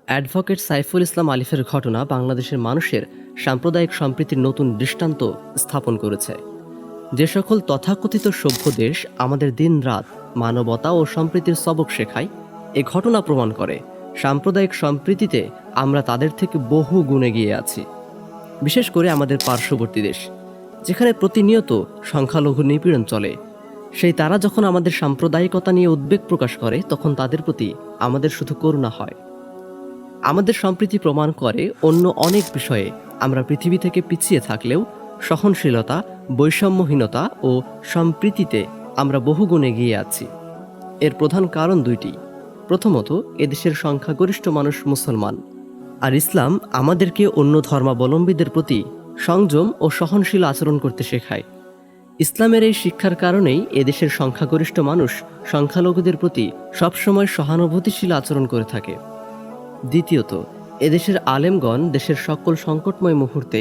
Advocate Saiful Islam আলিফের ঘটনা বাংলাদেশের মানুষের সাম্প্রদায়িক সম্প্রীতির নতুন দৃষ্টান্ত স্থাপন করেছে। যে সকল তথাকথিত সভ্য দেশ আমাদের দিনরাত মানবতা ও সম্প্রীতির সবক শেখায়, এ ঘটনা প্রমাণ করে সাম্প্রদায়িক সম্প্রীতিতে আমরা তাদের থেকে বহু গুণে গিয়ে আছি। বিশেষ করে আমাদের পার্শ্ববর্তী দেশ, যেখানে প্রতিনিয়ত সংখ্যালঘু নিপীড়ন চলে, সেই তারা যখন আমাদের সাম্প্রদায়িকতা নিয়ে উদ্বেগ প্রকাশ করে, তখন তাদের প্রতি আমাদের শুধু করুণা হয়। আমাদের সম্প্রীতি প্রমাণ করে অন্য অনেক বিষয়ে আমরা পৃথিবী থেকে পিছিয়ে থাকলেও সহনশীলতা, বৈষম্যহীনতা ও সম্প্রীতিতে আমরা বহুগুণ এগিয়ে আছি। এর প্রধান কারণ দুইটি। প্রথমত, এদেশের সংখ্যাগরিষ্ঠ মানুষ মুসলমান, আর ইসলাম আমাদেরকে অন্য ধর্মাবলম্বীদের প্রতি সংযম ও সহনশীল আচরণ করতে শেখায়। ইসলামের এই শিক্ষার কারণেই এদেশের সংখ্যাগরিষ্ঠ মানুষ সংখ্যালঘুদের প্রতি সবসময় সহানুভূতিশীল আচরণ করে থাকে। দ্বিতীয়ত, এদেশের আলেমগণ দেশের সকল সংকটময় মুহূর্তে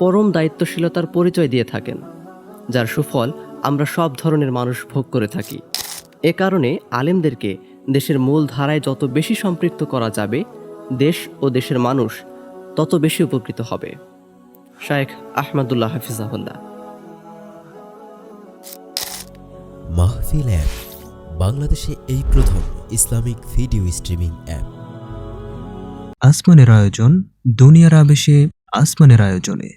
পরম দায়িত্বশীলতার পরিচয় দিয়ে থাকেন, যার সুফল আমরা সব ধরনের মানুষ ভোগ করে থাকি। এ কারণে আলেমদেরকে দেশের মূল ধারায় যত বেশি সম্পৃক্ত করা যাবে, দেশ ও দেশের মানুষ তত বেশি উপকৃত হবে। শায়েখ আহমদুল্লাহ হাফিজাহুল্লাহ। মাহফিল অ্যাপ বাংলাদেশে এই প্রথম ইসলামিক ভিডিও স্ট্রিমিং অ্যাপ। আসমানের আয়োজন, দুনিয়ার আবেশে আসমানের আয়োজনে।